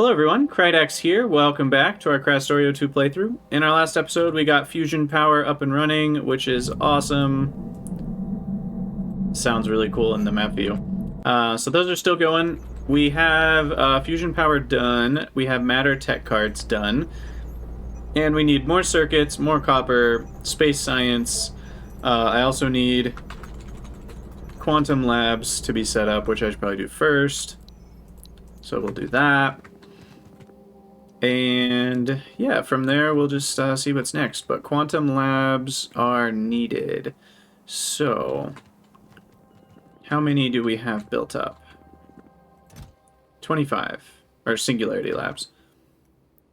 Hello everyone, Krydax here. Welcome back to our Krastorio 2 playthrough. In our last episode, we got fusion power up and running, which is awesome. Sounds really cool in the map view. So those are still going. We have fusion power done. We have matter tech cards done. And we need more circuits, more copper, space science. I also need quantum labs to be set up, which I should probably do first. So we'll do that. And yeah, from there we'll just see what's next. But quantum labs are needed. So, how many do we have built up? 25. Or Singularity Labs.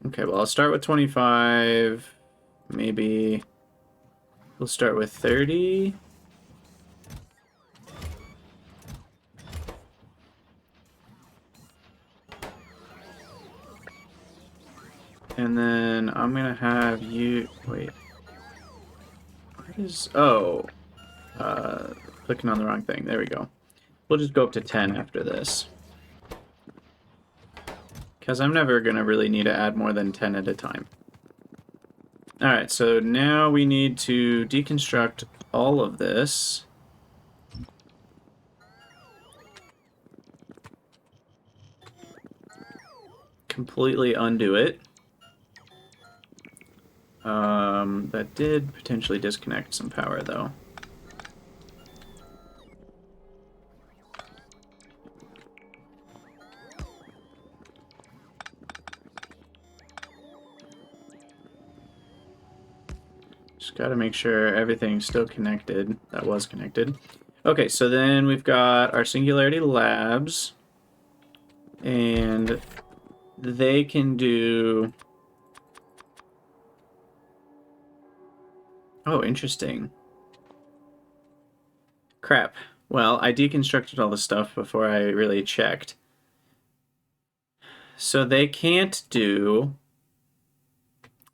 Okay, well I'll start with 25. Maybe we'll start with 30. And then I'm gonna have you... Wait. What is... Oh. Clicking on the wrong thing. There we go. We'll just go up to 10 after this. Because I'm never gonna really need to add more than 10 at a time. Alright, so now we need to deconstruct all of this. Completely undo it. That did potentially disconnect some power, though. Just gotta make sure everything's still connected. That was connected. Okay, so then we've got our Singularity Labs. And they can do... Oh, interesting. Crap. Well, I deconstructed all the stuff before I really checked. So they can't do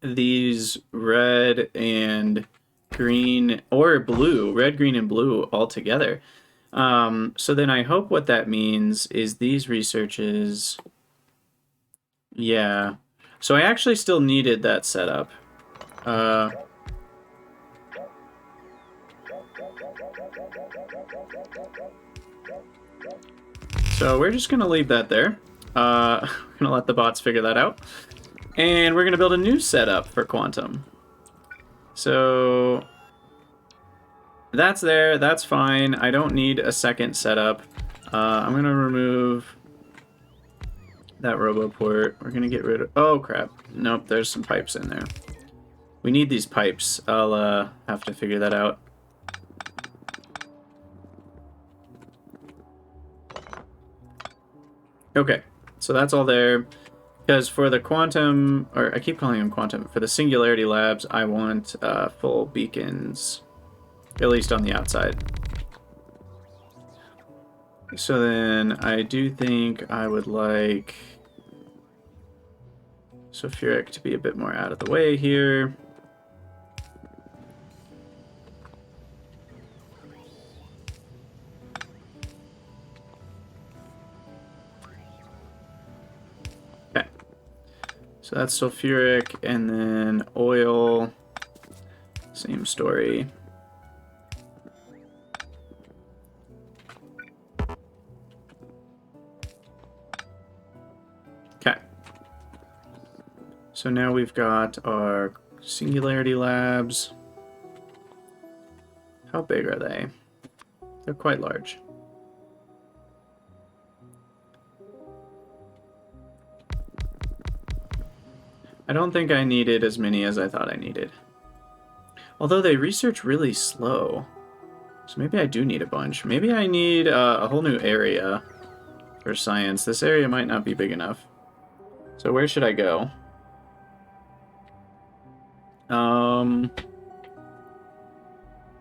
these red and green, or blue, red, green, and blue all together. So then I hope what that means is these researches... Yeah. So I actually still needed that setup. So we're just going to leave that there. We're going to let the bots figure that out. And we're going to build a new setup for quantum. So that's there. That's fine. I don't need a second setup. I'm going to remove that RoboPort. We're going to get rid of... Oh, crap. Nope, there's some pipes in there. We need these pipes. I'll have to figure that out. Okay, so that's all there. Because for the quantum, or I keep calling them quantum, for the Singularity Labs, I want full beacons, at least on the outside. So then I do think I would like sulfuric to be a bit more out of the way here. So that's sulfuric, and then oil, same story. Okay. So now we've got our Singularity Labs. How big are they? They're quite large. I don't think I needed as many as I thought I needed. Although they research really slow. So maybe I do need a bunch. Maybe I need a whole new area for science. This area might not be big enough. So where should I go?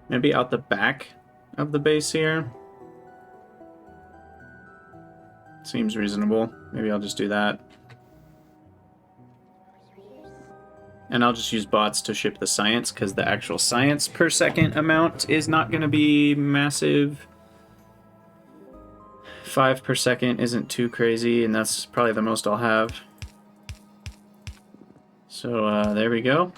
Maybe out the back of the base here. Seems reasonable. Maybe I'll just do that. And I'll just use bots to ship the science, because the actual science per second amount is not going to be massive. 5 per second isn't too crazy, and that's probably the most I'll have. So there we go.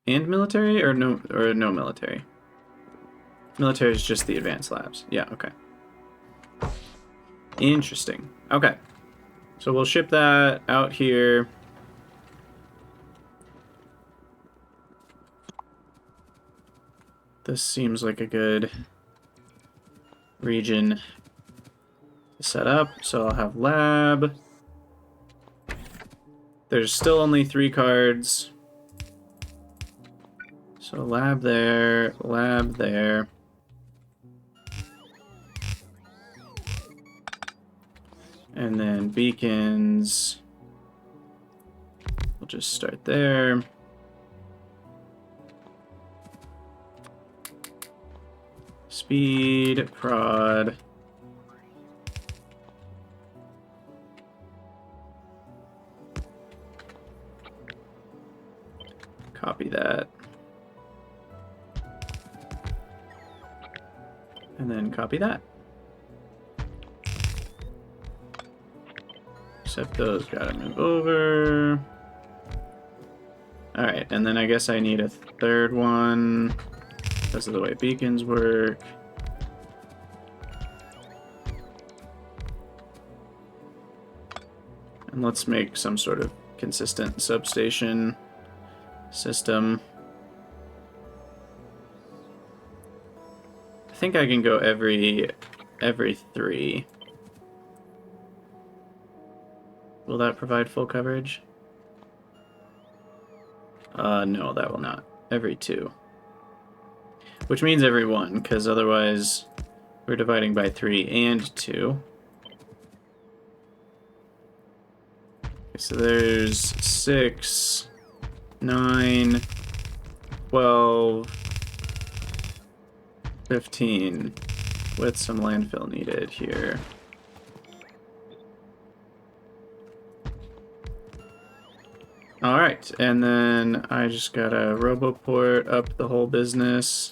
And military or no military? Military is just the advanced labs. Yeah, okay. Interesting. Okay. So we'll ship that out here. This seems like a good region to set up. So I'll have lab. There's still only 3 cards. So lab there, lab there. And then beacons. We'll just start there. Speed, prod. Copy that. And then copy that. Except those gotta move over. Alright, and then I guess I need a 3rd one because of the way beacons work. And let's make some sort of consistent substation system. I think I can go every 3. Will that provide full coverage? No, that will not. Every 2. Which means every 1, because otherwise we're dividing by 3 and 2. Okay, so there's 6, 9, 12, 15, with some landfill needed here. Alright, and then I just gotta roboport up the whole business.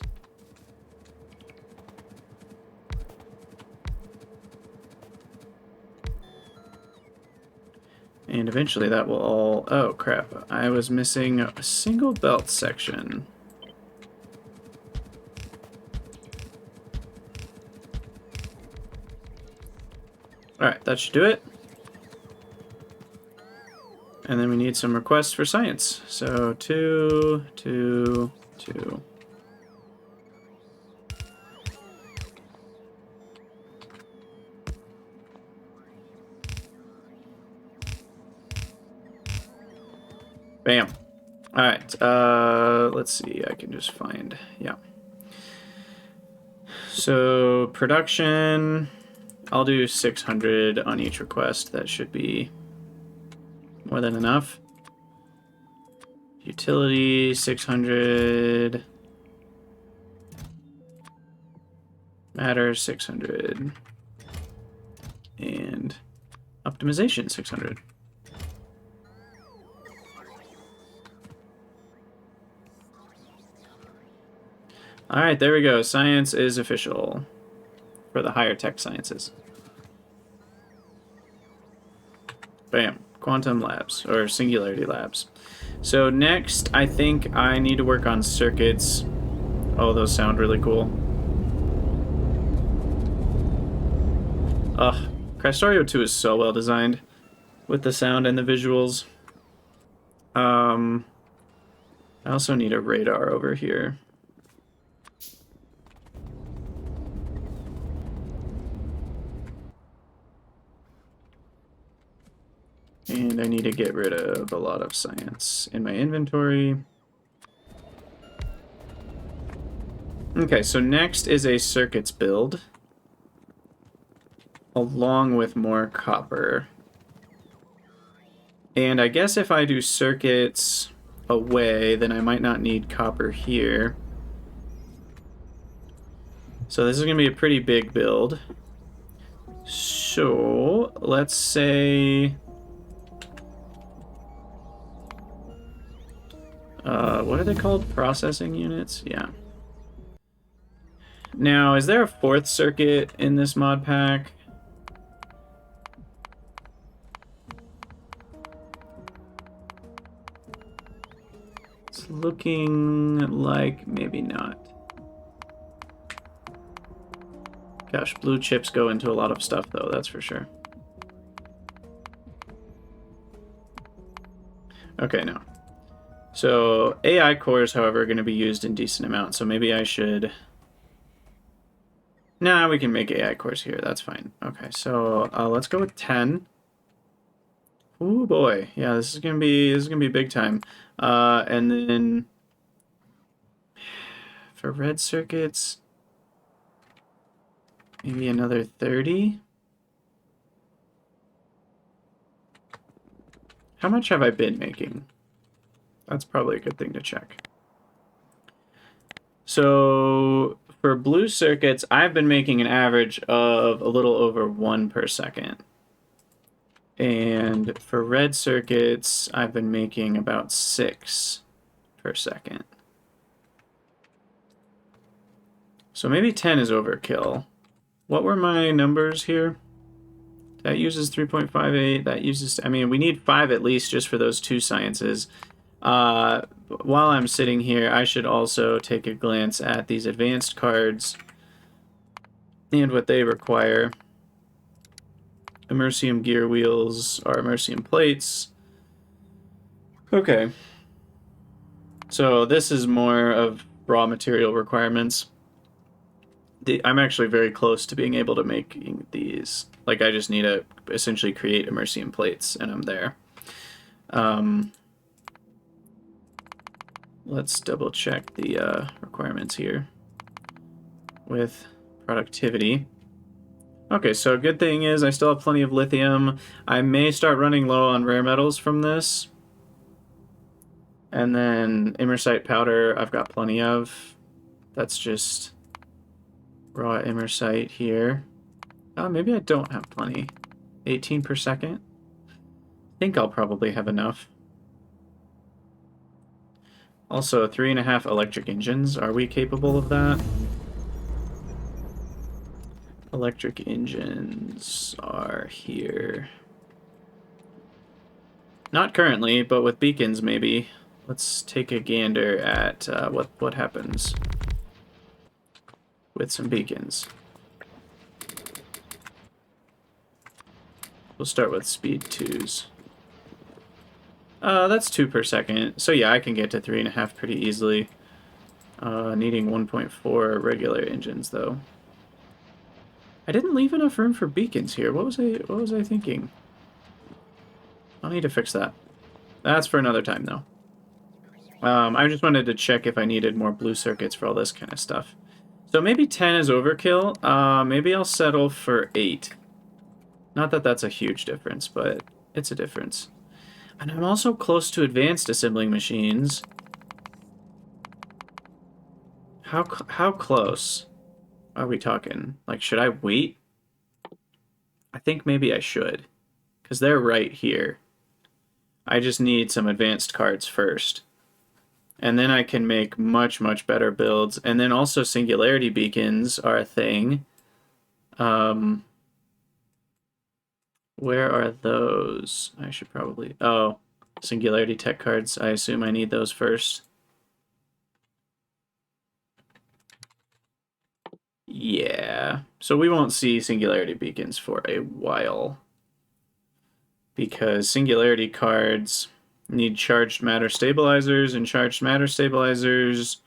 And eventually that will all... Oh, crap. I was missing a single belt section. Alright, that should do it. And then we need some requests for science. So 2, 2, 2. Bam. Alright, let's see, I can just find, yeah. So, production, I'll do 600 on each request. That should be more than enough. Utility, 600. Matter, 600. And optimization, 600. Alright, there we go. Science is official for the higher tech sciences. Bam. Quantum Labs, or Singularity Labs. So next, I think I need to work on circuits. Oh, those sound really cool. Ugh. Krastorio 2 is so well designed with the sound and the visuals. I also need a radar over here. And I need to get rid of a lot of science in my inventory. Okay, so next is a circuits build, along with more copper. And I guess if I do circuits away, then I might not need copper here. So this is going to be a pretty big build. So let's say... what are they called? Processing units? Yeah. Now, is there a 4th circuit in this mod pack? looking like maybe not. Gosh, blue chips go into a lot of stuff, though, that's for sure. Okay, no. So AI cores, however, are going to be used in decent amount, so maybe I should... Nah, we can make AI cores here, that's fine. Okay, so let's go with 10. Ooh boy, yeah, this is gonna be big time. And then for red circuits, maybe another 30. How much have I been making? That's probably a good thing to check. So for blue circuits, I've been making an average of a little over 1 per second. And for red circuits, I've been making about 6 per second. So maybe 10 is overkill. What were my numbers here? That uses 3.58. That uses... I mean, we need 5 at least just for those 2 sciences. While I'm sitting here, I should also take a glance at these advanced cards and what they require. Immersium gear wheels are immersium plates. Okay. So this is more of raw material requirements. I'm actually very close to being able to make these. Like, I just need to essentially create immersium plates, and I'm there. Let's double check the requirements here with productivity. Okay, so good thing is I still have plenty of lithium. I may start running low on rare metals from this. And then immersite powder I've got plenty of. That's just raw immersite here. Oh, maybe I don't have plenty. 18 per second. I think I'll probably have enough. Also, 3.5 electric engines. Are we capable of that? Electric engines are here. Not currently, but with beacons maybe. Let's take a gander at what happens with some beacons. We'll start with speed 2s. That's 2 per second. So yeah, I can get to 3.5 pretty easily. Needing 1.4 regular engines though. I didn't leave enough room for beacons here. What was I thinking? I'll need to fix that. That's for another time though. I just wanted to check if I needed more blue circuits for all this kind of stuff. So maybe 10 is overkill. Maybe I'll settle for 8. Not that that's a huge difference, but it's a difference. And I'm also close to advanced assembling machines. How close are we talking? Like, should I wait? I think maybe I should, because they're right here. I just need some advanced cards first. And then I can make much, much better builds. And then also singularity beacons are a thing. Where are those? I should probably... Oh, singularity tech cards. I assume I need those first. Yeah. So we won't see singularity beacons for a while. Because singularity cards need charged matter stabilizers, and charged matter stabilizers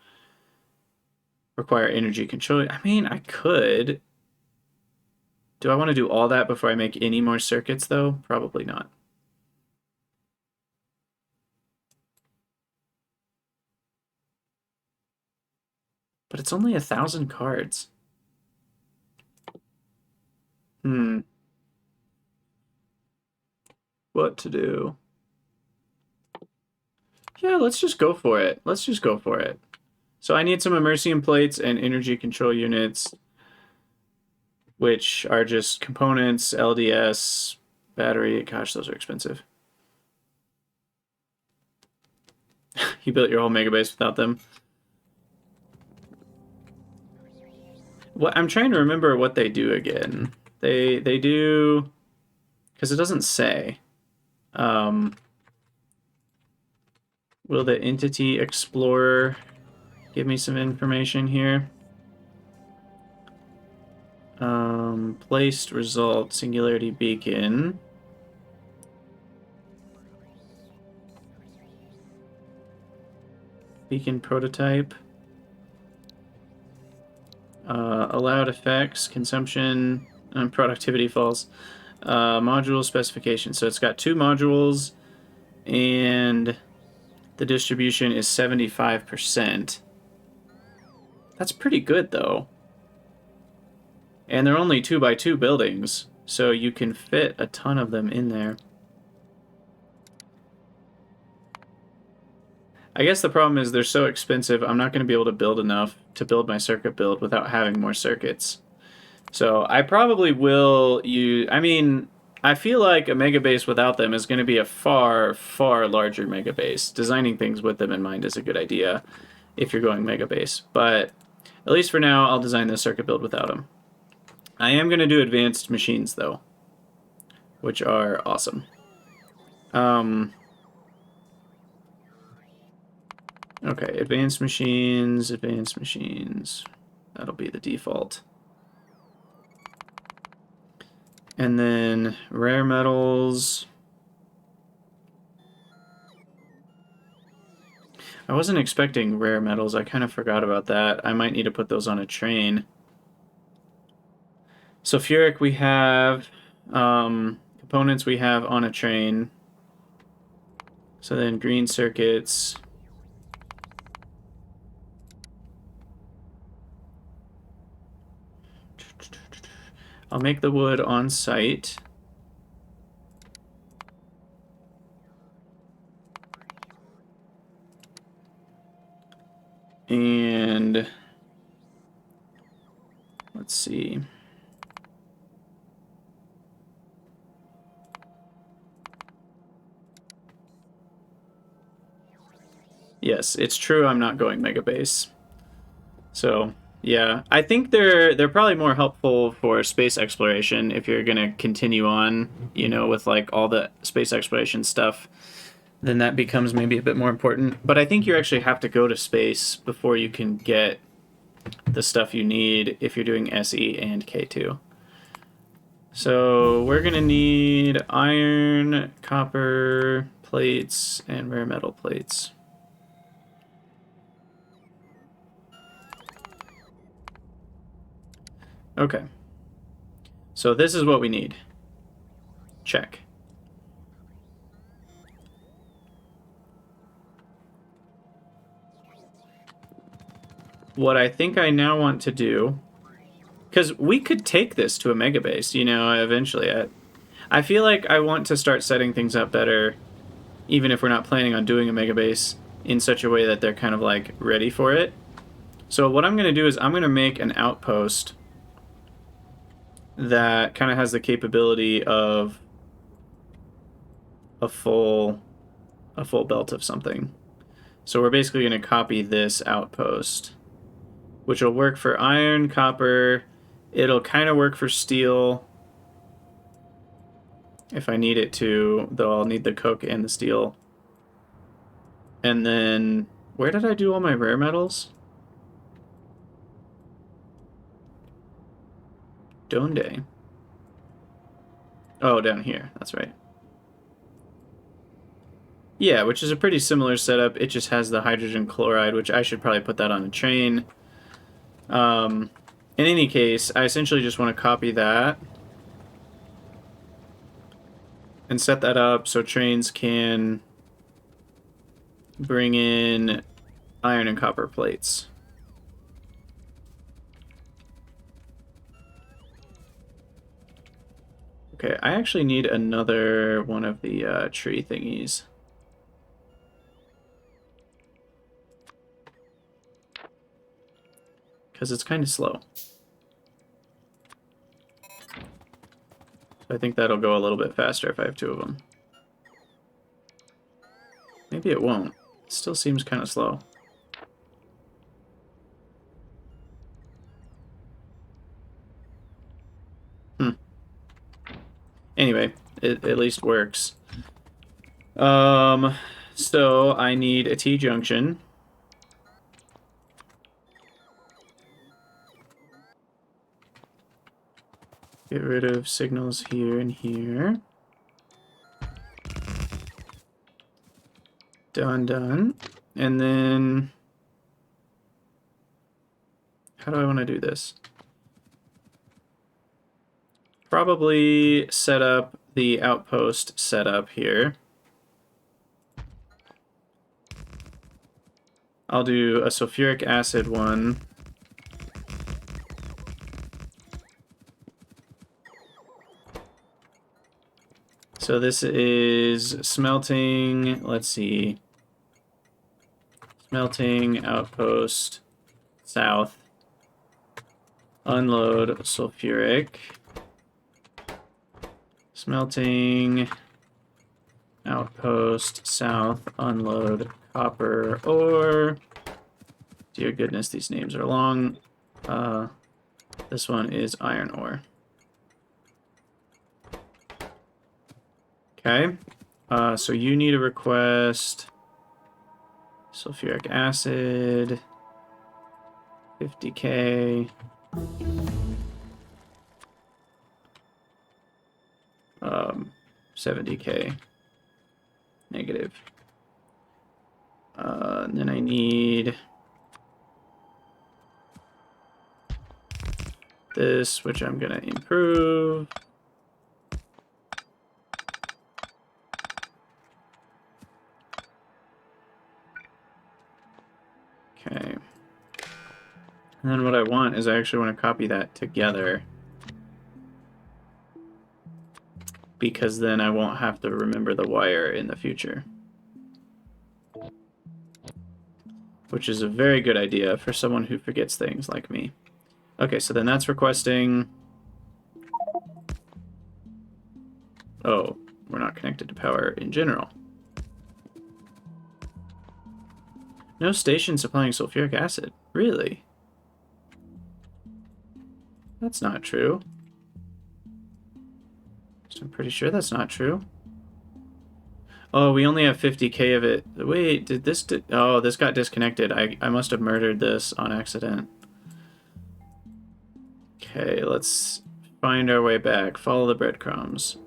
require energy control. I mean, I could. Do I want to do all that before I make any more circuits, though? Probably not. But it's only 1,000 cards. What to do? Yeah, let's just go for it. Let's just go for it. So I need some immersium plates and energy control units, which are just components, LDS, battery. Gosh, those are expensive. You built your whole megabase without them. What I'm trying to remember what they do again. They do, because it doesn't say. Will the Entity Explorer give me some information here? Placed result, Singularity Beacon. Beacon prototype. Allowed effects, consumption, and productivity falls. Module specification. So it's got 2 modules, and the distribution is 75%. That's pretty good, though. And they're only 2x2 buildings, so you can fit a ton of them in there. I guess the problem is they're so expensive, I'm not going to be able to build enough to build my circuit build without having more circuits. So I probably will use... I mean, I feel like a mega base without them is going to be a far, far larger mega base. Designing things with them in mind is a good idea if you're going mega base. But at least for now, I'll design this circuit build without them. I am going to do advanced machines, though, which are awesome. Okay, advanced machines. That'll be the default. And then rare metals. I wasn't expecting rare metals. I kind of forgot about that. I might need to put those on a train. Sulfuric we have. Components we have on a train. So then green circuits. I'll make the wood on site. And let's see. Yes, it's true I'm not going mega base. So, yeah, I think they're probably more helpful for space exploration if you're going to continue on, you know, with like all the space exploration stuff. Then that becomes maybe a bit more important. But I think you actually have to go to space before you can get the stuff you need if you're doing SE and K2. So we're going to need iron, copper plates, and rare metal plates. Okay. So this is what we need. Check. What I think I now want to do, because we could take this to a mega base, you know, eventually. I feel like I want to start setting things up better, even if we're not planning on doing a mega base, in such a way that they're kind of like ready for it. So what I'm going to do is I'm going to make an outpost that kind of has the capability of a full belt of something. So we're basically going to copy this outpost, which will work for iron, copper. It'll kind of work for steel if I need it to, though I'll need the coke and the steel. And then, where did I do all my rare metals? Donde? Oh, down here. That's right. Yeah, which is a pretty similar setup. It just has the hydrogen chloride, which I should probably put that on a train. In any case, I essentially just want to copy that and set that up so trains can bring in iron and copper plates. Okay, I actually need another one of the tree thingies. Because it's kind of slow. So I think that'll go a little bit faster if I have 2 of them. Maybe it won't. It still seems kind of slow. Anyway, it at least works. So I need a T-junction. Get rid of signals here and here. Done. And then... how do I want to do this? Probably set up the outpost setup here. I'll do a sulfuric acid one. So this is smelting, let's see. Smelting, outpost, south. Unload sulfuric. Smelting, outpost, south, unload copper ore. Dear goodness, these names are long. This one is iron ore. Okay, so you need a request sulfuric acid, 50K. 70K negative. And then I need this, which I'm gonna improve. Okay. And then what I want is I actually want to copy that together, because then I won't have to remember the wire in the future. Which is a very good idea for someone who forgets things like me. Okay, so then that's requesting... oh, we're not connected to power in general. No station supplying sulfuric acid. Really? That's not true. I'm pretty sure that's not true. Oh, we only have 50K of it. Wait, did this... oh, this got disconnected. I must have murdered this on accident. Okay, let's find our way back. Follow the breadcrumbs.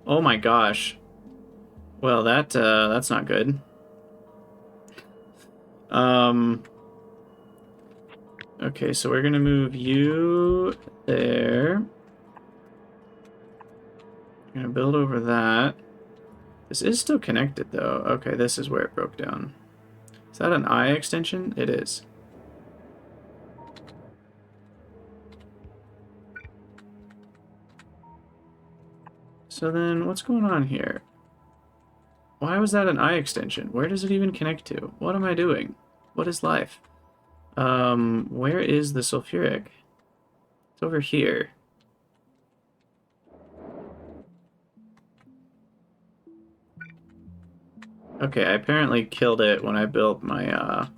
Oh my gosh. Well, that's not good. Okay, so we're gonna move you there. We're gonna build over that. This is still connected though. Okay, this is where it broke down. Is that an I extension? It is. So then what's going on here? Why was that an I extension? Where does it even connect to? What am I doing? What is life? Where is the sulfuric? It's over here. Okay, I apparently killed it when I built my,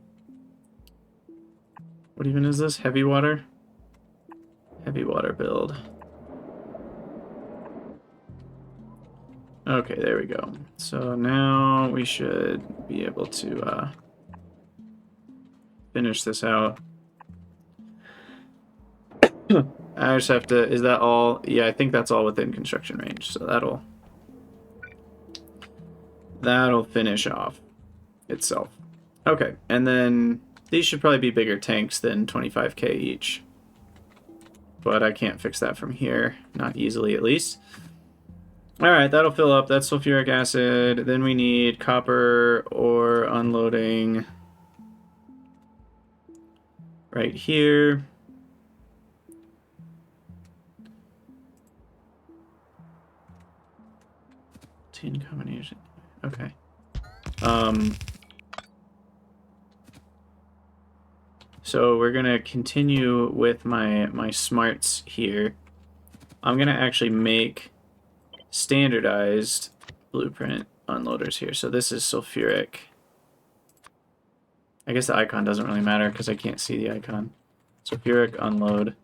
what even is this? Heavy water? Heavy water build. Okay, there we go. So now we should be able to, finish this out. I just have to... is that all? Yeah, I think that's all within construction range, so that'll finish off itself. Okay, and then these should probably be bigger tanks than 25K each. But I can't fix that from here. Not easily, at least. Alright, that'll fill up. That's sulfuric acid. Then we need copper ore unloading right here. LTN combination. Okay. So we're gonna continue with my smarts here. I'm gonna actually make standardized blueprint unloaders here. So this is sulfuric. I guess the icon doesn't really matter because I can't see the icon. Sulfuric unload.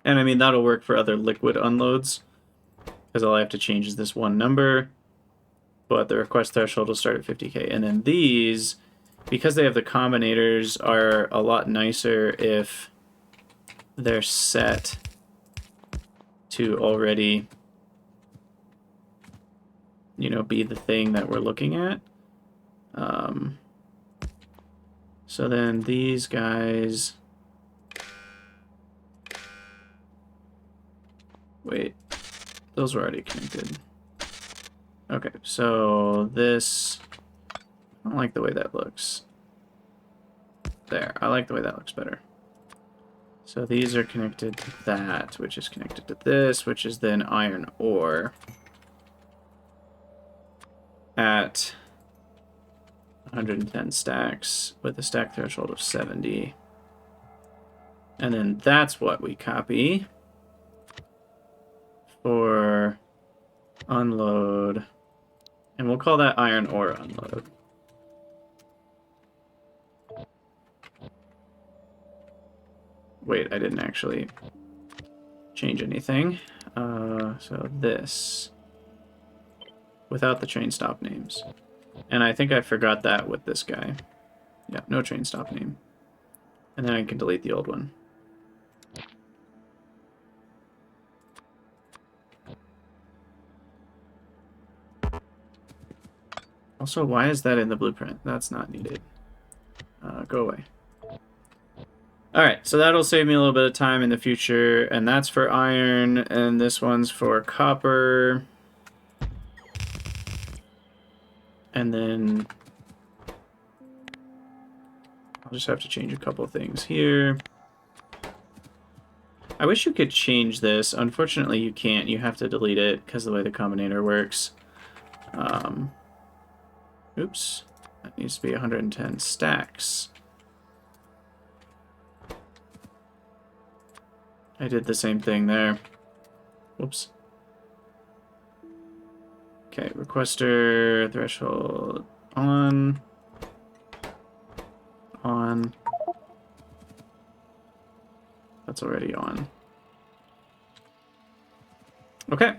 And I mean, that'll work for other liquid unloads, because all I have to change is this one number. but the request threshold will start at 50k. And then these, because they have the combinators, are a lot nicer if they're set to already, you know, be the thing that we're looking at. So then these guys... Wait, those were already connected. Okay, so this... I don't like the way that looks. There, I like the way that looks better. So these are connected to that, which is connected to this, which is then iron ore at 110 stacks with a stack threshold of 70. And then that's what we copy for unload. And we'll call that iron ore unload. Wait, I didn't actually change anything. So this, without the train stop names. And I think I forgot that with this guy. Yeah, no train stop name. And then I can delete the old one. Also, why is that in the blueprint? That's not needed. Go away. Alright, so that'll save me a little bit of time in the future, and that's for iron, and this one's for copper. And then I'll just have to change a couple of things here. I wish you could change this. Unfortunately, you can't. You have to delete it because of the way the combinator works. Oops. That needs to be 110 stacks. I did the same thing there. Whoops. Okay, requester threshold on. On. That's already on. Okay.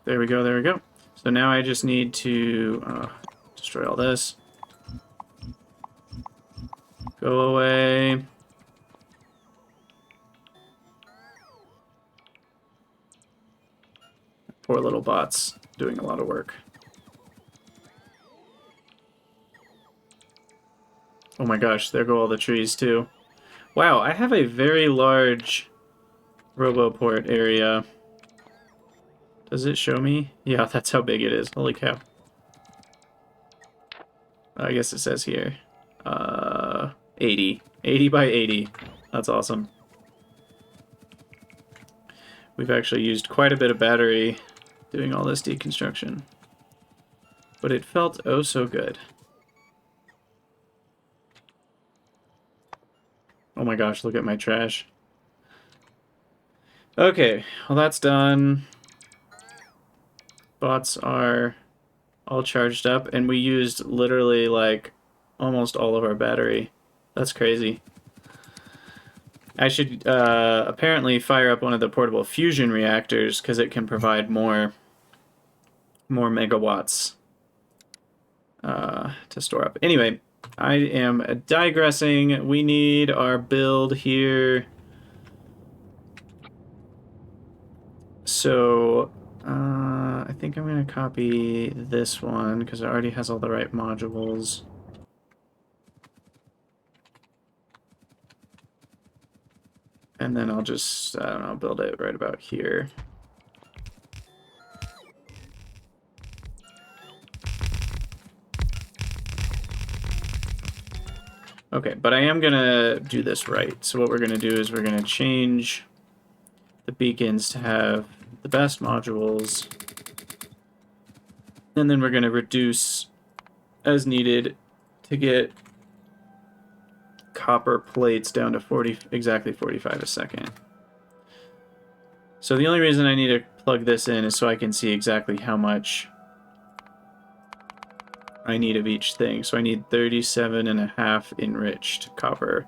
There we go, there we go. So now I just need to destroy all this. Go away. Poor little bots doing a lot of work. Oh my gosh, there go all the trees too. Wow, I have a very large RoboPort area. Does it show me? Yeah, that's how big it is. Holy cow. I guess it says here. 80. 80 by 80. That's awesome. We've actually used quite a bit of battery doing all this deconstruction. But it felt oh so good. Oh my gosh, look at my trash. Okay, well that's done. Bots are all charged up, and we used literally like almost all of our battery. That's crazy. I should apparently fire up one of the portable fusion reactors because it can provide more megawatts to store up. Anyway, I am digressing. We need our build here. So I think I'm going to copy this one because it already has all the right modules. And then I'll just, I don't know, build it right about here. Okay, but I am going to do this right. So what we're going to do is we're going to change the beacons to have the best modules. And then we're going to reduce as needed to get copper plates down to exactly 45 a second. So the only reason I need to plug this in is so I can see exactly how much I need of each thing. So I need 37.5 enriched copper.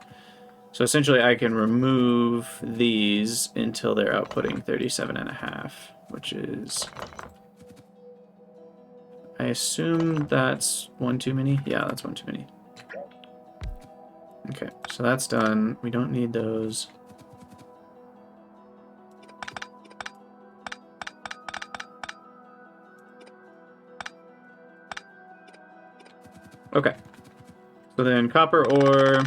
So essentially I can remove these until they're outputting 37.5, which is I assume that's one too many. Yeah, that's one too many. Okay, so that's done. We don't need those. Okay. So then copper ore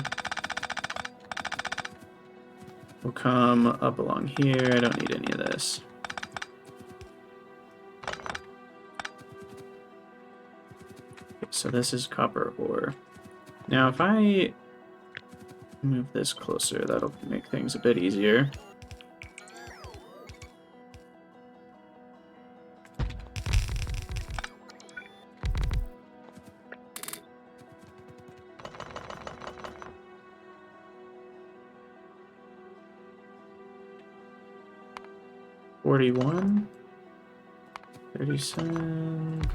will come up along here. I don't need any of this. Okay, so this is copper ore. Now if I move this closer, that'll make things a bit easier. $41, 37. There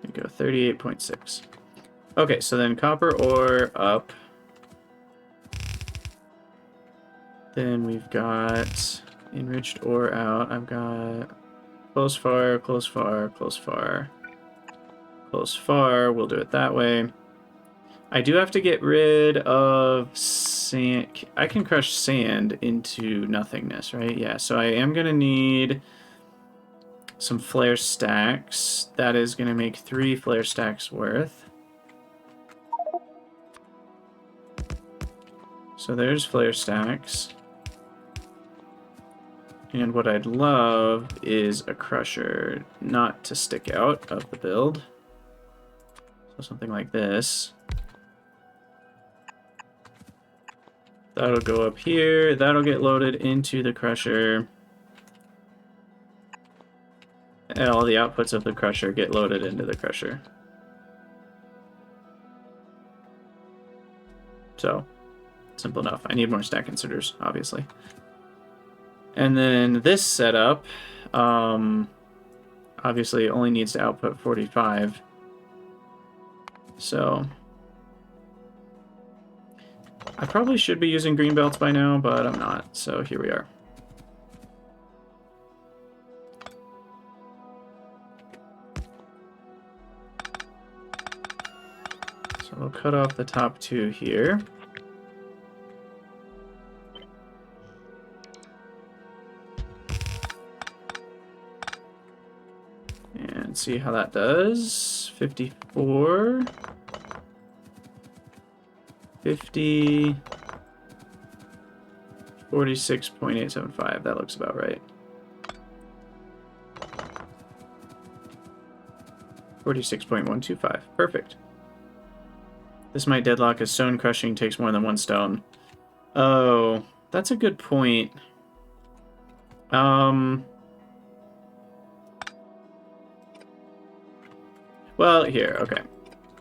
you go, 38.6. Okay, so then copper ore up. Then we've got enriched ore out. I've got close far, close far, close far, close far. We'll do it that way. I do have to get rid of sand. I can crush sand into nothingness, right? Yeah, so I am going to need some flare stacks. That is going to make 3 flare stacks worth. So there's flare stacks. And what I'd love is a crusher not to stick out of the build. So something like this. That'll go up here. That'll get loaded into the crusher. And all the outputs of the crusher get loaded into the crusher. So, simple enough. I need more stack inserters, obviously. And then this setup, obviously only needs to output 45. So, I probably should be using green belts by now, but I'm not. So here we are. So we'll cut off the top 2 here. And see how that does. 54. 50, 46.875, that looks about right. 46.125, perfect. This might deadlock as stone crushing takes more than 1 stone. Oh, that's a good point. Well, here, okay.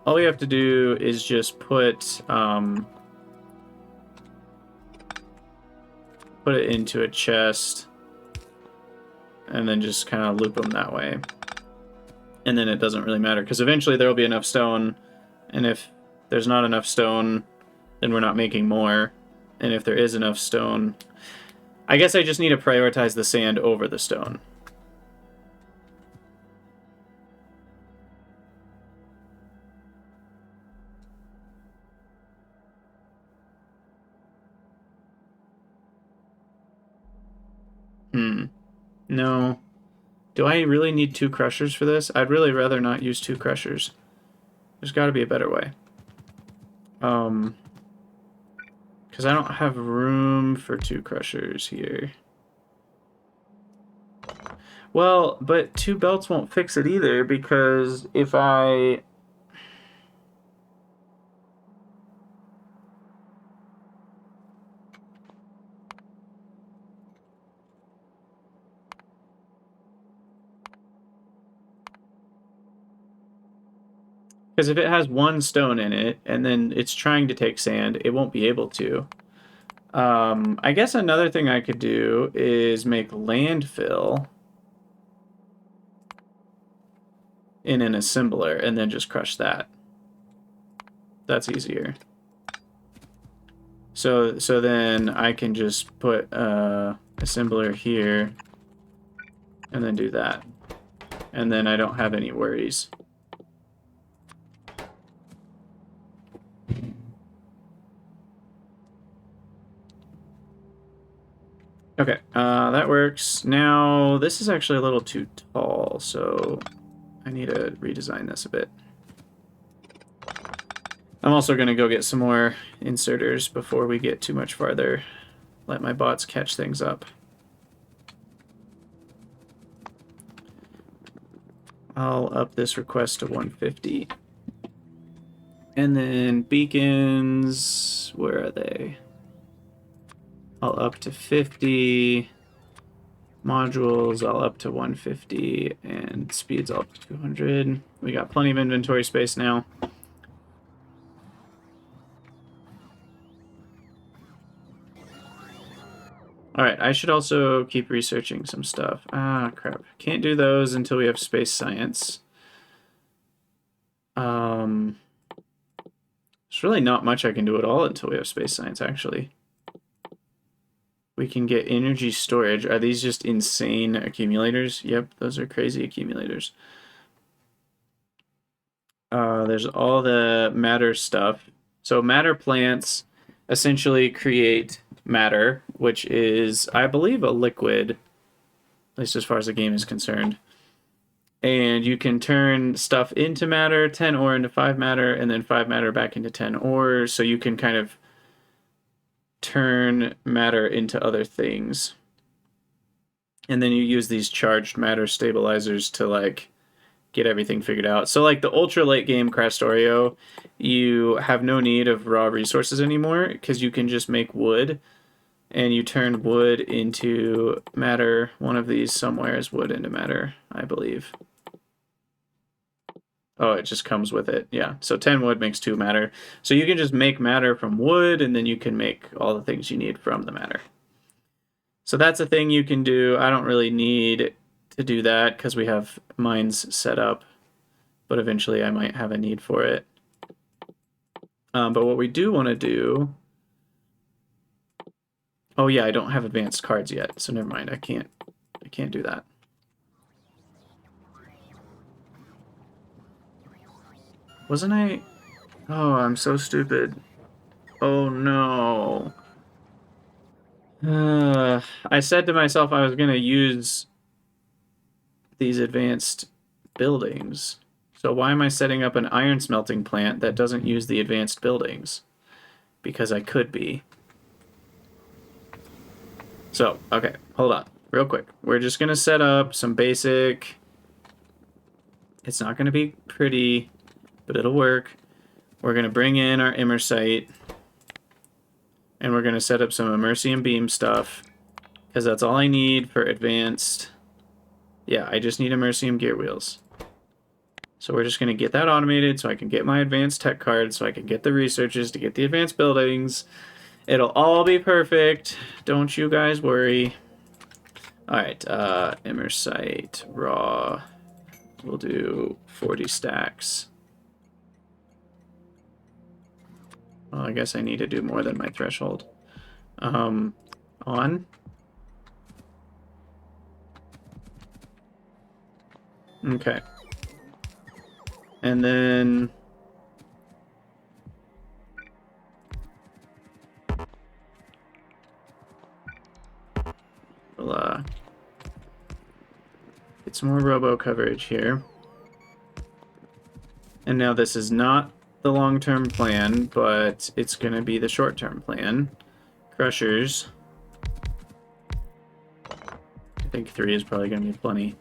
All we have to do is just put it into a chest and then just kind of loop them that way. And then it doesn't really matter because eventually there will be enough stone, and if there's not enough stone, then we're not making more. And if there is enough stone, I guess I just need to prioritize the sand over the stone. No. Do I really need 2 crushers for this? I'd really rather not use 2 crushers. There's got to be a better way. Because I don't have room for 2 crushers here. Well, but 2 belts won't fix it either, because if I... Because if it has 1 stone in it, and then it's trying to take sand, it won't be able to. I guess another thing I could do is make landfill in an assembler, and then just crush that. That's easier. So then I can just put assembler here, and then do that. and then I don't have any worries. Okay, that works. Now, this is actually a little too tall, so I need to redesign this a bit. I'm also going to go get some more inserters before we get too much farther. Let my bots catch things up. I'll up this request to 150. And then beacons, where are they? I'll up to 50. Modules, I'll up to 150. And speeds, I'll up to 200. We got plenty of inventory space now. Alright, I should also keep researching some stuff. Ah, crap. Can't do those until we have space science. There's really not much I can do at all until we have space science, actually. We can get energy storage. Are these just insane accumulators? Yep, those are crazy accumulators. There's all the matter stuff. So matter plants essentially create matter, which is, I believe, a liquid, at least as far as the game is concerned. And you can turn stuff into matter, 10 ore into 5 matter, and then 5 matter back into 10 ore, so you can kind of turn matter into other things. And then you use these charged matter stabilizers to, like, get everything figured out. So, like, the ultra late game Krastorio, you have no need of raw resources anymore, because you can just make wood, and you turn wood into matter. One of these somewhere is wood into matter, I believe. Oh, it just comes with it. Yeah, so 10 wood makes 2 matter. So you can just make matter from wood, and then you can make all the things you need from the matter. So that's a thing you can do. I don't really need to do that because we have mines set up, but eventually I might have a need for it. But what we do want to do... Oh yeah, I don't have advanced cards yet, so never mind. I can't do that. Wasn't I? Oh, I'm so stupid. Oh no. I said to myself I was gonna use these advanced buildings. So why am I setting up an iron smelting plant that doesn't use the advanced buildings? Because I could be. So, okay, hold on, real quick. We're just gonna set up some basic... It's not gonna be pretty, but it'll work. We're gonna bring in our immersite, and we're gonna set up some immersium beam stuff, because that's all I need for advanced... Yeah, I just need immersium gear wheels. So we're just going to get that automated so I can get my advanced tech cards, so I can get the researchers to get the advanced buildings. It'll all be perfect. Don't you guys worry. Alright, immersite, raw. We'll do 40 stacks. Well, I guess I need to do more than my threshold. On. Okay. And then... we'll get some more robo coverage here. And now this is not the long-term plan, but it's going to be the short-term plan. Crushers. I think 3 is probably going to be plenty.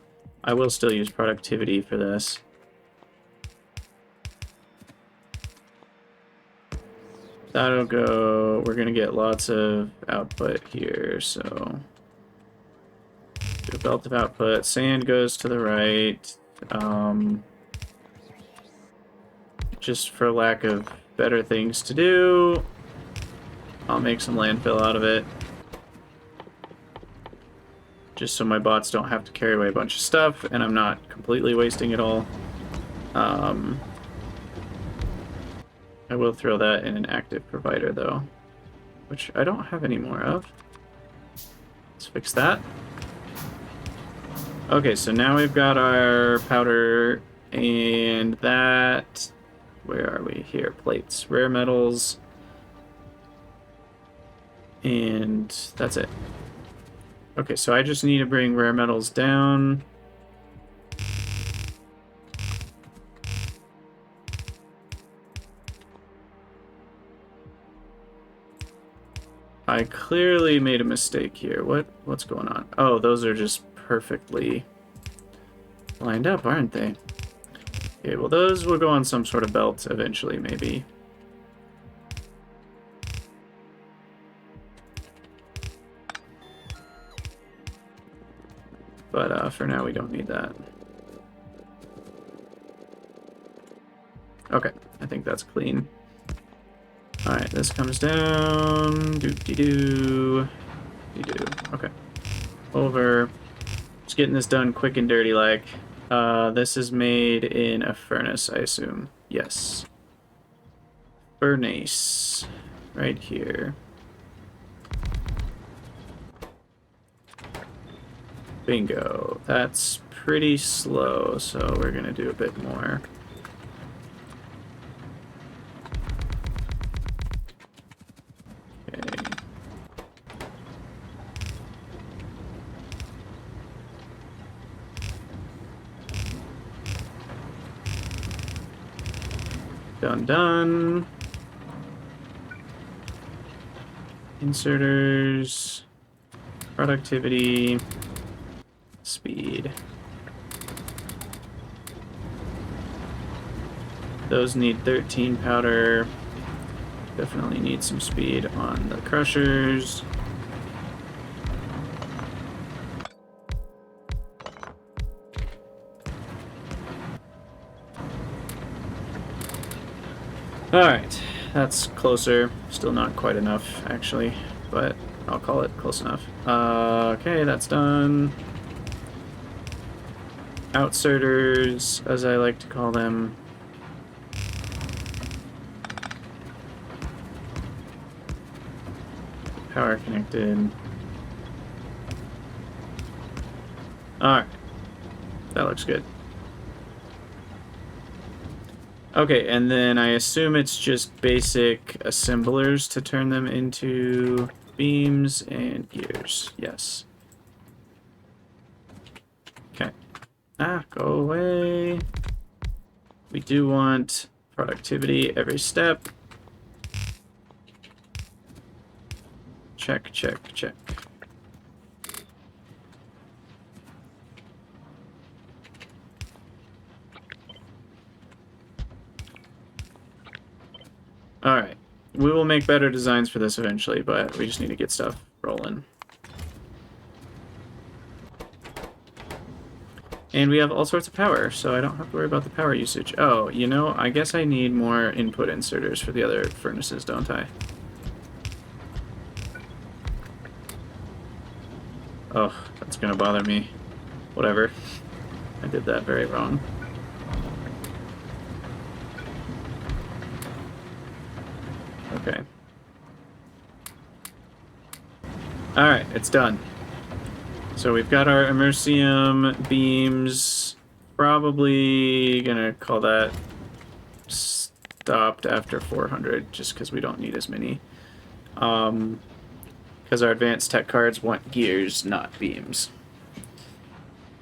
I will still use productivity for this. That'll go... We're going to get lots of output here, so... do a belt of output. Sand goes to the right. Just for lack of better things to do, I'll make some landfill out of it. Just so my bots don't have to carry away a bunch of stuff, and I'm not completely wasting it all. I will throw that in an active provider, though, which I don't have any more of. Let's fix that. Okay, so now we've got our powder, and that... Where are we? Here, plates, rare metals, and that's it. Okay, so I just need to bring rare metals down. I clearly made a mistake here. What's going on? Oh, those are just perfectly lined up, aren't they? Okay, well those will go on some sort of belt eventually, maybe. But for now, we don't need that. Okay, I think that's clean. Alright, this comes down. Doop-de-doo. Doo. Okay. Over. Just getting this done quick and dirty like. This is made in a furnace, I assume. Yes. Furnace. Right here. Bingo. That's pretty slow, so we're gonna do a bit more. Okay. Done. Inserters. Productivity. Speed. Those need 13 powder. Definitely need some speed on the crushers. Alright, that's closer. Still not quite enough, actually, but I'll call it close enough. Okay, that's done. Outserters, as I like to call them. Power connected. Alright. That looks good. Okay, and then I assume it's just basic assemblers to turn them into beams and gears. Yes. Okay. Ah, go away. We do want productivity every step. Check, check, check. Alright. We will make better designs for this eventually, but we just need to get stuff rolling. And we have all sorts of power, so I don't have to worry about the power usage. Oh, you know, I guess I need more input inserters for the other furnaces, don't I? Oh, that's gonna bother me. Whatever. I did that very wrong. Okay. Alright, it's done. So we've got our Immersium beams. Probably gonna call that stopped after 400, just because we don't need as many. Because our advanced tech cards want gears, not beams.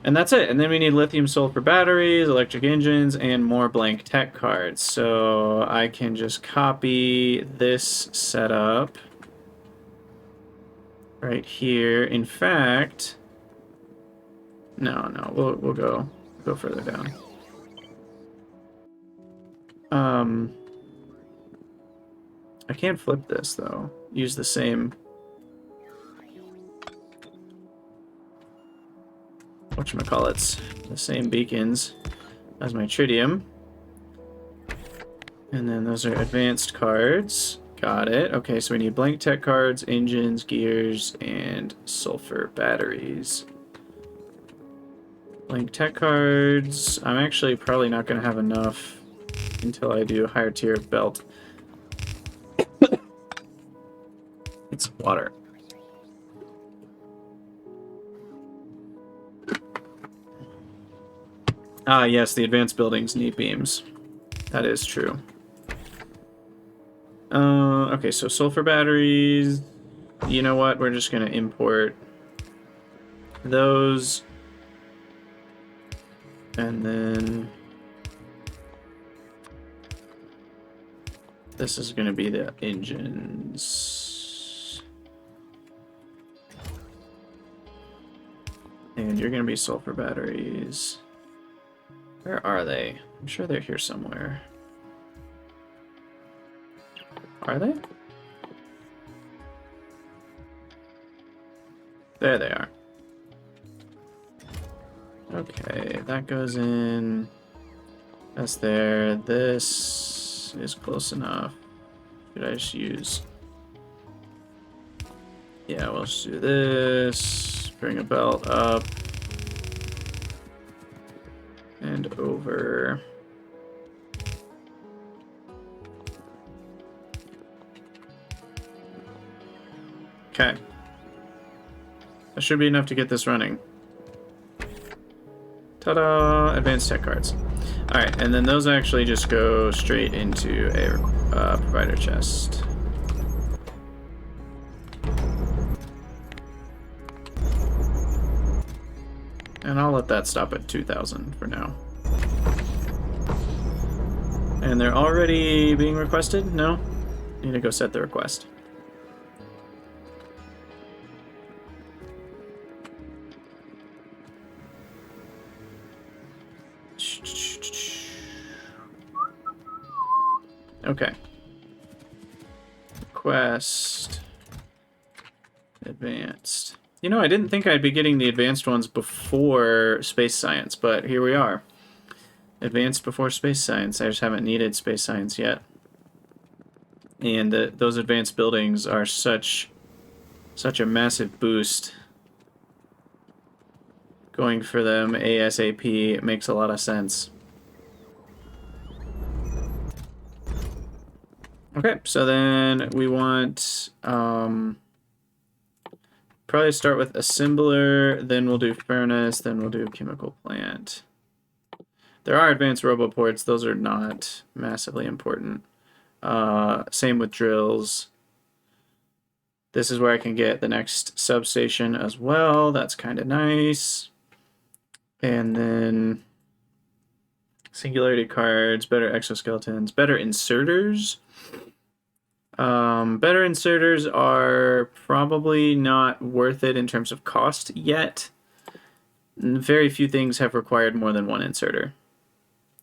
And that's it. And then we need lithium sulfur batteries, electric engines, and more blank tech cards. So I can just copy this setup right here. In fact, no, we'll go further down. I can't flip this though. Use the same. Whatchamacallits, the same beacons as my tritium. And then those are advanced cards. Got it. Okay, so we need blank tech cards, engines, gears, and sulfur batteries. Blank tech cards. I'm actually probably not going to have enough until I do a higher tier belt. It's water. Ah, yes, the advanced buildings need beams. That is true. Okay, so sulfur batteries. You know what? We're just going to import those. And then this is going to be the engines. And you're going to be sulfur batteries. Where are they? I'm sure they're here somewhere. Are they? There they are. Okay, that goes in. That's there. This is close enough. Should I just use... Yeah, we'll just do this. Bring a belt up. And over. Okay. That should be enough to get this running. Ta-da! Advanced tech cards. Alright, and then those actually just go straight into a provider chest. And I'll let that stop at 2,000 for now. And they're already being requested? No? Need to go set the request. Okay. Request. Advanced. You know, I didn't think I'd be getting the advanced ones before space science, but here we are. Advanced before space science. I just haven't needed space science yet. And those advanced buildings are such a massive boost. Going for them ASAP makes a lot of sense. Okay, so then we want probably start with assembler, then we'll do furnace, then we'll do chemical plant. There are advanced roboports, those are not massively important. Same with drills. This is where I can get the next substation as well. That's kind of nice. And then singularity cards, better exoskeletons, better inserters. Better inserters are probably not worth it in terms of cost yet. Very few things have required more than one inserter.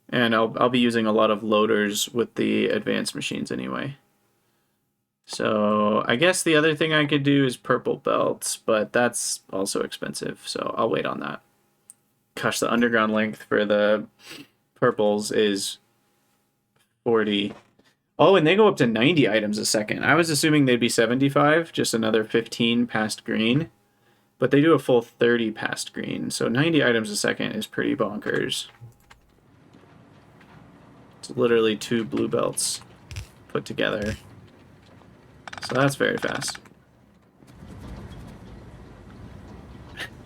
And I'll be using a lot of loaders with the advanced machines anyway. So I guess the other thing I could do is purple belts, but that's also expensive, so I'll wait on that. Gosh, the underground length for the purples is 40. Oh, and they go up to 90 items a second. I was assuming they'd be 75, just another 15 past green. But they do a full 30 past green, so 90 items a second is pretty bonkers. It's literally 2 blue belts put together. So that's very fast.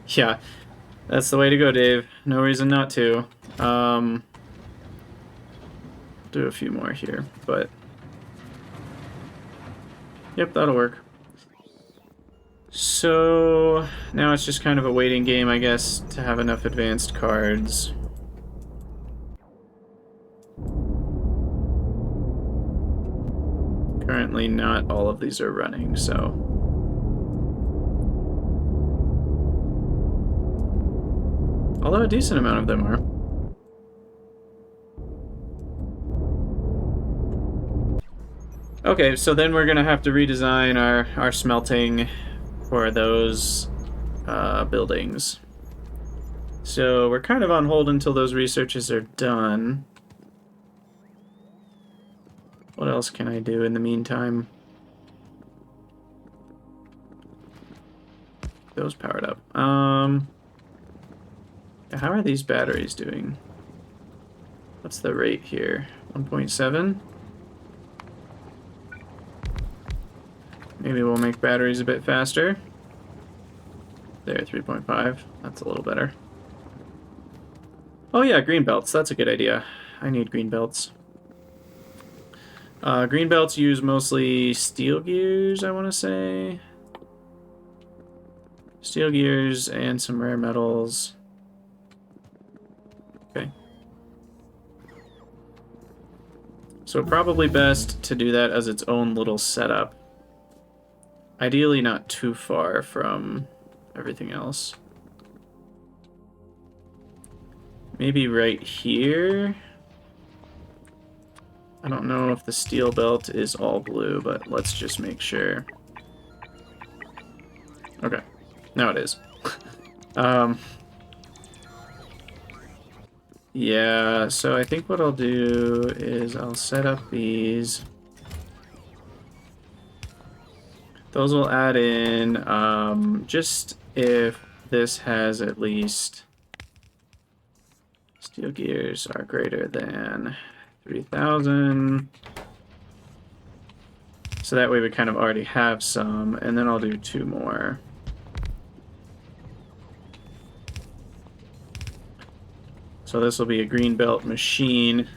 Yeah, that's the way to go, Dave. No reason not to. Do a few more here, but... Yep, that'll work. So now it's just kind of a waiting game, I guess, to have enough advanced cards. Currently not all of these are running, so... Although a decent amount of them are. Okay, so then we're gonna have to redesign our smelting for those buildings. So we're kind of on hold until those researches are done. What else can I do in the meantime? Those powered up. How are these batteries doing? What's the rate here? 1.7? Maybe we'll make batteries a bit faster. There, 3.5. That's a little better. Oh yeah, green belts. That's a good idea. I need green belts. Green belts use mostly steel gears, I want to say. Steel gears and some rare metals. Okay. So probably best to do that as its own little setup. Ideally not too far from everything else. Maybe right here? I don't know if the steel belt is all blue, but let's just make sure. Okay. Now it is. Yeah, so I think what I'll do is I'll set up these. Those will add in, just if this has at least steel gears are greater than 3,000. So that way we kind of already have some, and then I'll do 2 more. So this will be a green belt machine.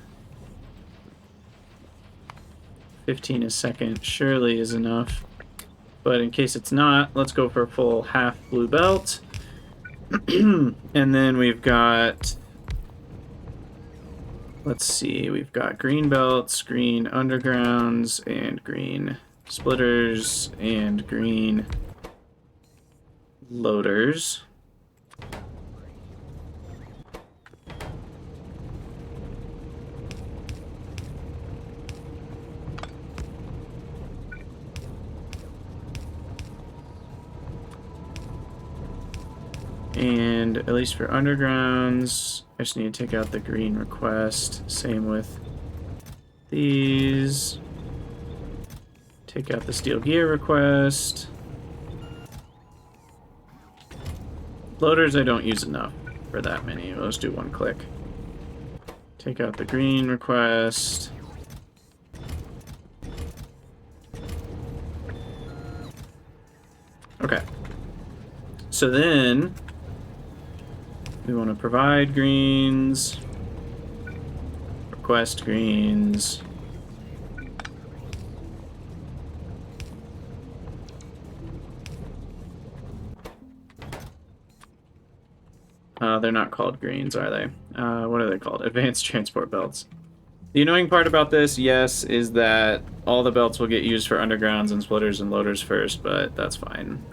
15 a second surely is enough. But in case it's not, let's go for a full half blue belt. And then we've got, let's see, we've got green belts, green undergrounds, and green splitters, and green loaders. And at least for undergrounds, I just need to take out the green request. Same with these. Take out the steel gear request. Loaders I don't use enough for that many. Let's do 1 click. Take out the green request. Okay. So then we want to provide greens, request greens. They're not called greens, are they? What are they called? Advanced transport belts. The annoying part about this, yes, is that all the belts will get used for undergrounds and splitters and loaders first, but that's fine.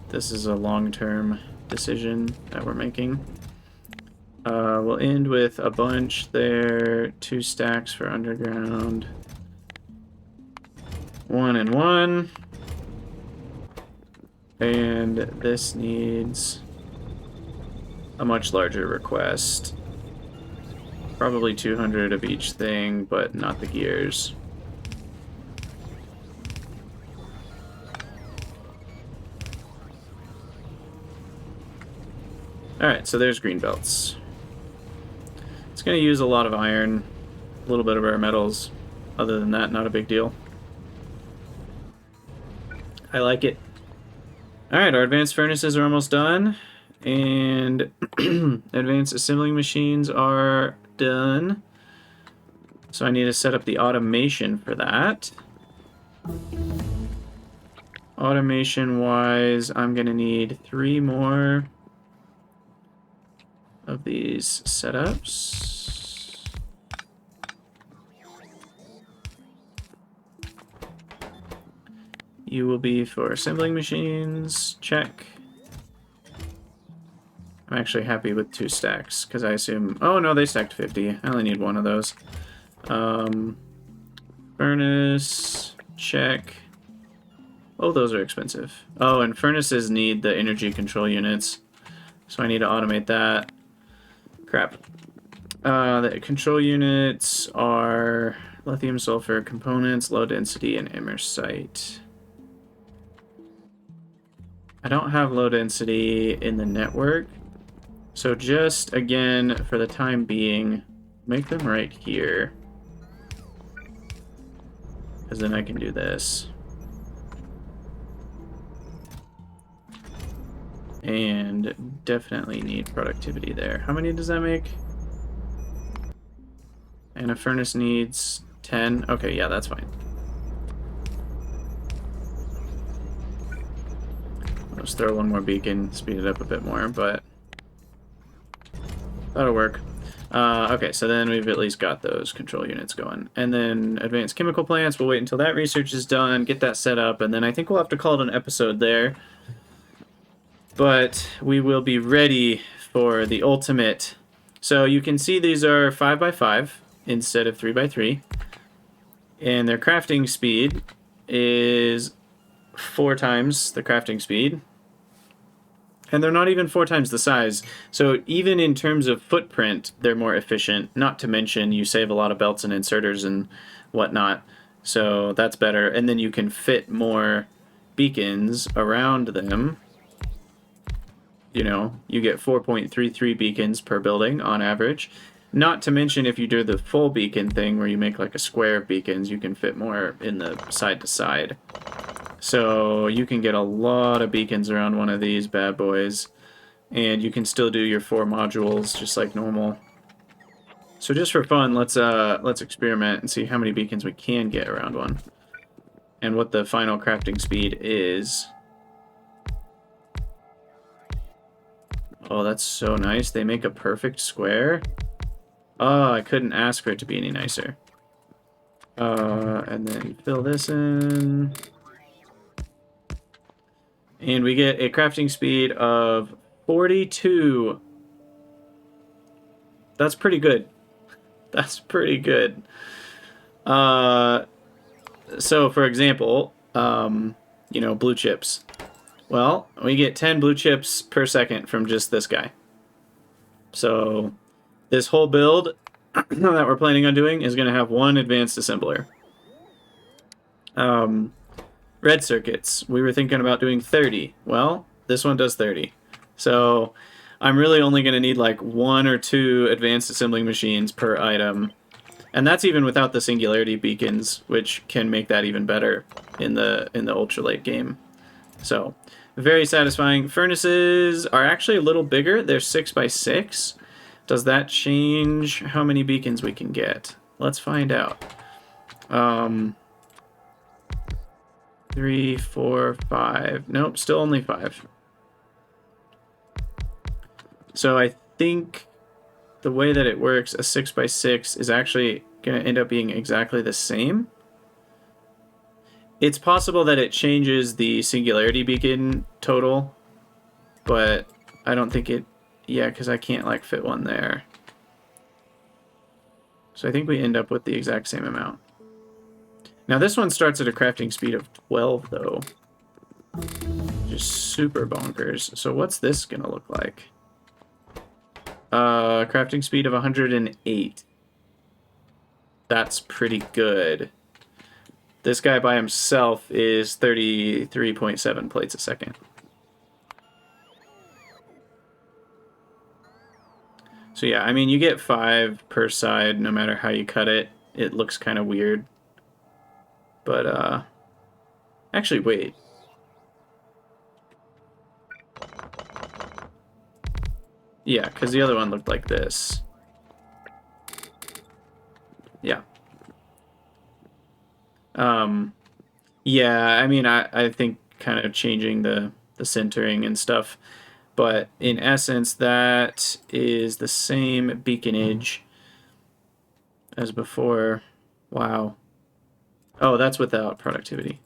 This is a long-term decision that we're making. We'll end with a bunch there, 2 stacks for underground. 1 and 1. And this needs a much larger request. Probably 200 of each thing, but not the gears. Alright, so there's green belts. It's going to use a lot of iron, a little bit of rare metals. Other than that, not a big deal. I like it. Alright, our advanced furnaces are almost done. And advanced assembling machines are done. So I need to set up the automation for that. Automation-wise, I'm going to need 3 more of these setups. You will be for assembling machines. Check. I'm actually happy with 2 stacks, because I assume... Oh, no, they stacked 50. I only need 1 of those. Furnace. Check. Oh, those are expensive. Oh, and furnaces need the energy control units. So I need to automate that. Crap. The control units are lithium sulfur components, low density, and immersite. I don't have low density in the network. So just, again, for the time being, make them right here. Because then I can do this. And definitely need productivity there. How many does that make? And a furnace needs 10. Okay, yeah, that's fine. Let's throw one more beacon, speed it up a bit more, but that'll work. Okay, so then we've at least got those control units going. And then advanced chemical plants, we'll wait until that research is done, get that set up, and then I think we'll have to call it an episode there. But we will be ready for the ultimate. So you can see these are 5x5 instead of 3x3. And their crafting speed is 4 times the crafting speed. And they're not even 4 times the size. So even in terms of footprint, they're more efficient. Not to mention you save a lot of belts and inserters and whatnot. So that's better. And then you can fit more beacons around them. You know, you get 4.33 beacons per building on average. Not to mention if you do the full beacon thing where you make like a square of beacons, you can fit more in the side to side. So you can get a lot of beacons around one of these bad boys. And you can still do your 4 modules just like normal. So just for fun, let's experiment and see how many beacons we can get around one. And what the final crafting speed is. Oh, that's so nice. They make a perfect square. Oh, I couldn't ask for it to be any nicer. And then fill this in. And we get a crafting speed of 42. That's pretty good. That's pretty good. So, for example, you know, blue chips. Well, we get 10 blue chips per second from just this guy. So this whole build that we're planning on doing is going to have 1 advanced assembler. Red circuits. We were thinking about doing 30. Well, this one does 30. So I'm really only going to need like 1 or 2 advanced assembling machines per item. And that's even without the singularity beacons, which can make that even better in the ultra late game. So very satisfying. Furnaces are actually a little bigger. They're 6x6. Does that change how many beacons we can get? Let's find out. 3, 4, 5. Nope, still only 5. So I think the way that it works, a 6x6 is actually going to end up being exactly the same. It's possible that it changes the singularity beacon total, but I don't think it... Yeah, because I can't, like, fit one there. So I think we end up with the exact same amount. Now, this one starts at a crafting speed of 12, though. Just super bonkers. So what's this going to look like? Crafting speed of 108. That's pretty good. This guy by himself is 33.7 plates a second. So yeah, I mean, you get 5 per side no matter how you cut it. It looks kind of weird. But, actually, wait. Yeah, because the other one looked like this. Yeah. Yeah, I mean, I think kind of changing the centering and stuff. But in essence, that is the same beaconage as before. Wow. Oh, that's without productivity.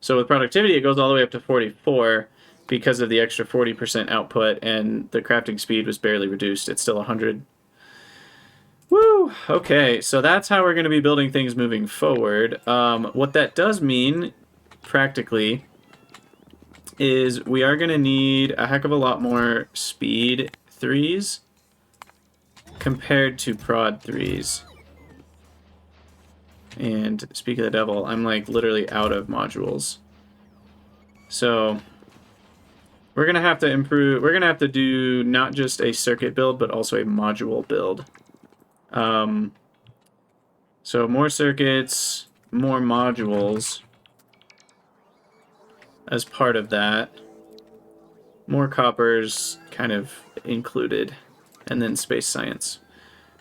So with productivity, it goes all the way up to 44 because of the extra 40% output, and the crafting speed was barely reduced. It's still 100. Woo! Okay, so that's how we're going to be building things moving forward. What that does mean, practically, is we are going to need a heck of a lot more speed 3s compared to prod 3s. And speak of the devil, I'm like literally out of modules. So we're going to have to improve, we're going to have to do not just a circuit build, but also a module build. So more circuits, more modules as part of that. more coppers kind of included, and then space science.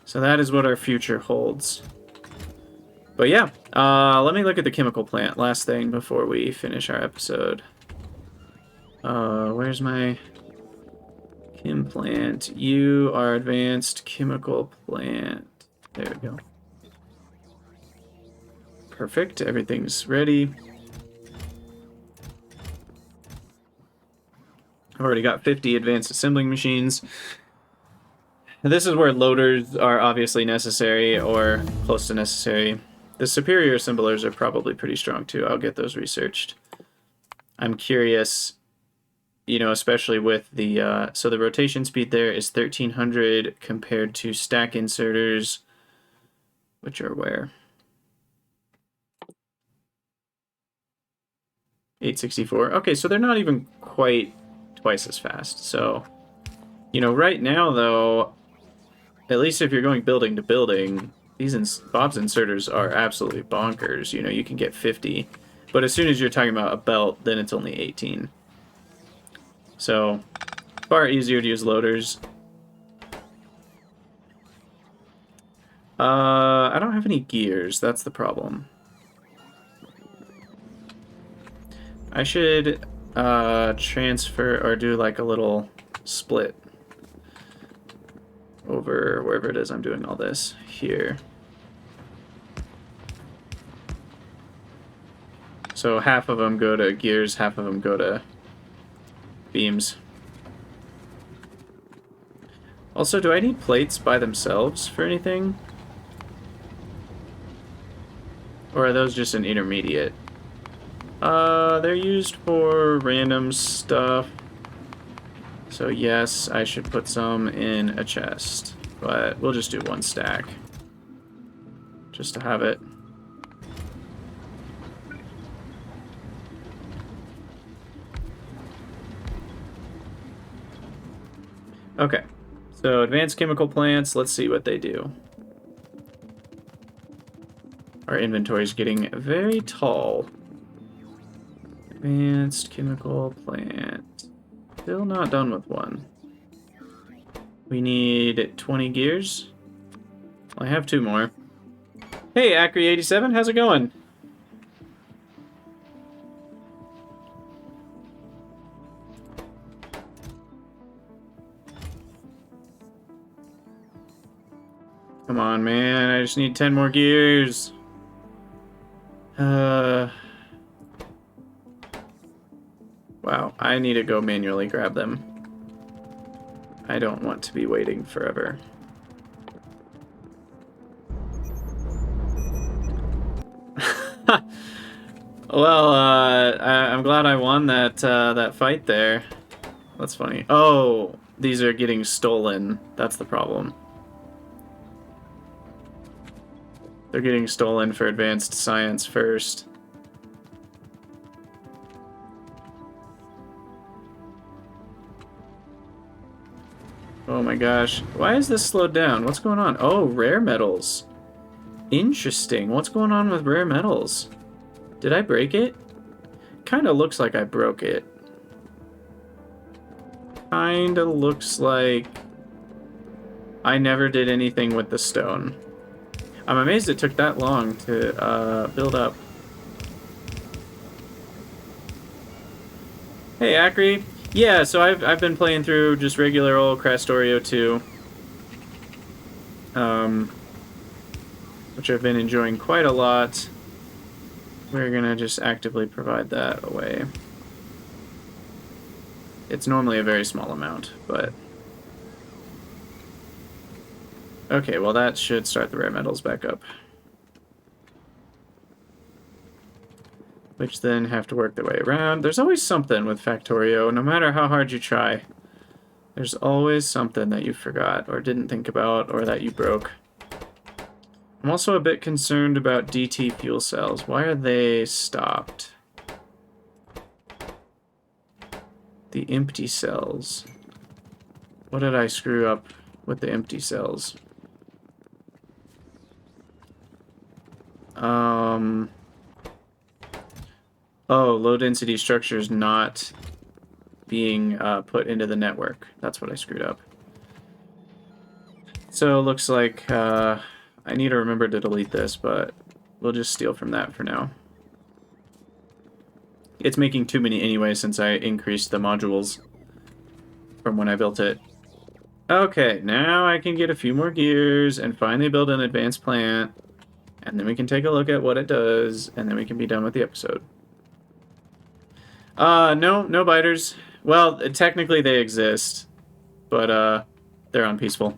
So that is what our future holds. But yeah, let me look at the chemical plant. Last thing before we finish our episode. Where's my chem plant? You are advanced chemical plant. There we go. Perfect. Everything's ready. I've already got 50 advanced assembling machines. This is where loaders are obviously necessary or close to necessary. The superior assemblers are probably pretty strong too. I'll get those researched. I'm curious, you know, especially with the, so the rotation speed there is 1300 compared to stack inserters, which are where? 864. Okay, so they're not even quite twice as fast. So, you know, right now though, at least if you're going building to building, these Bob's inserters are absolutely bonkers. You know, you can get 50. But as soon as you're talking about a belt, then it's only 18. So, far easier to use loaders. I don't have any gears. That's the problem. I should transfer or do like a little split over wherever it is I'm doing all this here. So half of them go to gears, half of them go to beams. Also, do I need plates by themselves for anything? Or are those just an intermediate? They're used for random stuff. So yes, I should put some in a chest. But we'll just do one stack. Just to have it. Okay. So advanced chemical plants, let's see what they do. Our inventory is getting very tall. Advanced chemical plant. Still not done with one. We need 20 gears. Well, I have 2 more. Hey, Acri87, how's it going? Come on, man. I just need 10 more gears. Wow, I need to go manually grab them. I don't want to be waiting forever. Well, I'm glad I won that that fight there. That's funny. Oh, these are getting stolen. That's the problem. They're getting stolen for advanced science first. Oh my gosh. Why is this slowed down? What's going on? Oh, rare metals. Interesting. What's going on with rare metals? Did I break it? Kinda looks like I broke it. Kinda looks like I never did anything with the stone. I'm amazed it took that long to build up. Hey, Acri. Yeah, so I've been playing through just regular old Krastorio 2. Which I've been enjoying quite a lot. We're gonna just actively provide that away. It's normally a very small amount, but... Okay, well that should start the rare metals back up. Which then have to work their way around. There's always something with Factorio, no matter how hard you try. There's always something that you forgot, or didn't think about, or that you broke. I'm also a bit concerned about DT fuel cells. Why are they stopped? The empty cells. What did I screw up with the empty cells? Oh, low density structures not being put into the network. That's what I screwed up. So it looks like I need to remember to delete this, but we'll just steal from that for now. It's making too many anyway since I increased the modules from when I built it. Okay, now I can get a few more gears and finally build an advanced plant. And then we can take a look at what it does, and then we can be done with the episode. No biters. Well, technically they exist, but they're on peaceful.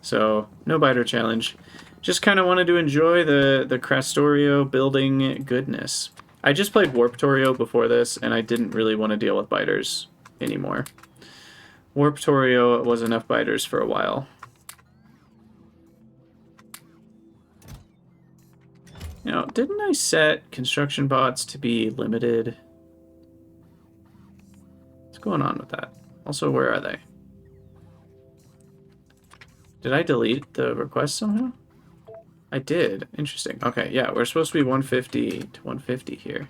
So, no biter challenge. Just kind of wanted to enjoy the Krastorio building goodness. I just played Warptorio before this, and I didn't really want to deal with biters anymore. Warptorio was enough biters for a while. Now, didn't I set construction bots to be limited? What's going on with that? Also, where are they? Did I delete the request somehow? I did. Interesting. Okay, yeah, we're supposed to be 150 to 150 here.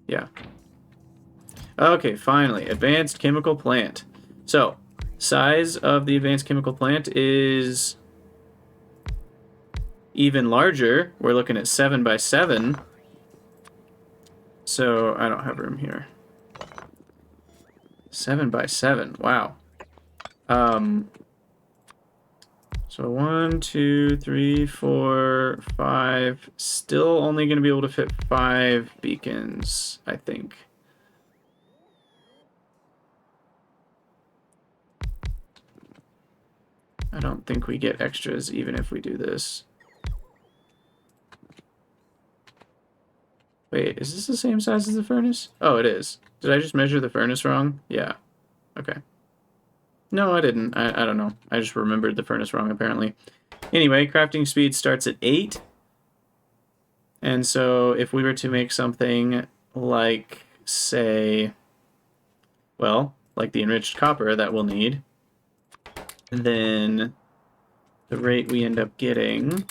Yeah. Okay, finally. Advanced chemical plant. So, size of the advanced chemical plant is even larger. We're looking at 7 by 7. So, I don't have room here. 7 by 7. Wow. So 1, 2, 3, 4, 5. Still only going to be able to fit 5 beacons, I think. I don't think we get extras even if we do this. Wait, is this the same size as the furnace? Oh, it is. Did I just measure the furnace wrong? Yeah. Okay. No, I didn't. I don't know. I just remembered the furnace wrong, apparently. Anyway, crafting speed starts at 8. And so if we were to make something like, say, well, like the enriched copper that we'll need, then the rate we end up getting...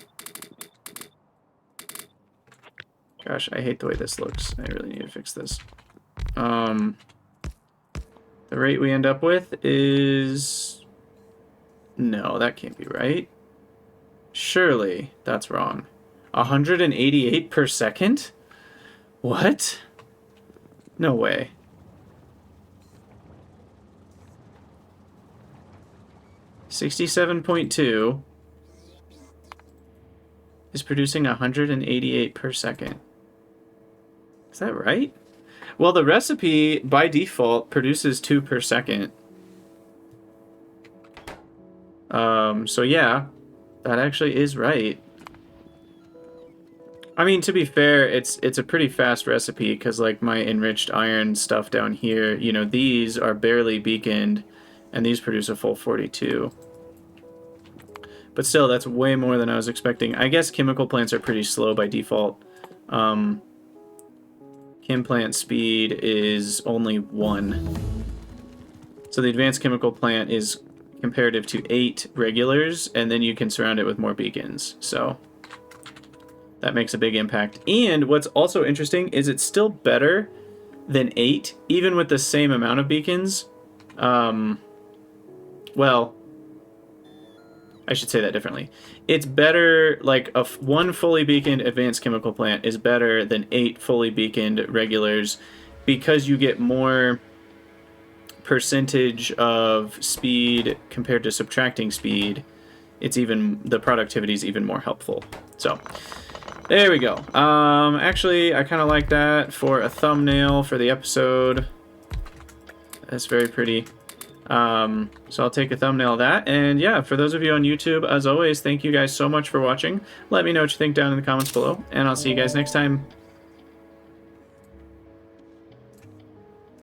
Gosh, I hate the way this looks. I really need to fix this. The rate we end up with is... No, that can't be right. Surely that's wrong. 188 per second? What? No way. $67.2 is producing 188 per second. Is that right? Well, the recipe, by default, produces 2 per second. So yeah, that actually is right. I mean, to be fair, it's a pretty fast recipe, because, like, my enriched iron stuff down here, you know, these are barely beaconed, and these produce a full 42. But still, that's way more than I was expecting. I guess chemical plants are pretty slow by default. Chem plant speed is only 1. So the advanced chemical plant is comparative to 8 regulars, and then you can surround it with more beacons. So that makes a big impact. And what's also interesting is it's still better than 8, even with the same amount of beacons. Well, I should say that differently. It's better, like, one fully beaconed advanced chemical plant is better than 8 fully beaconed regulars, because you get more percentage of speed compared to subtracting speed. It's even, the productivity is even more helpful. So there we go. Actually, I kind of like that for a thumbnail for the episode. That's very pretty. So I'll take a thumbnail of that. And yeah, for those of you on YouTube, as always, thank you guys so much for watching. Let me know what you think down in the comments below, and I'll see you guys next time.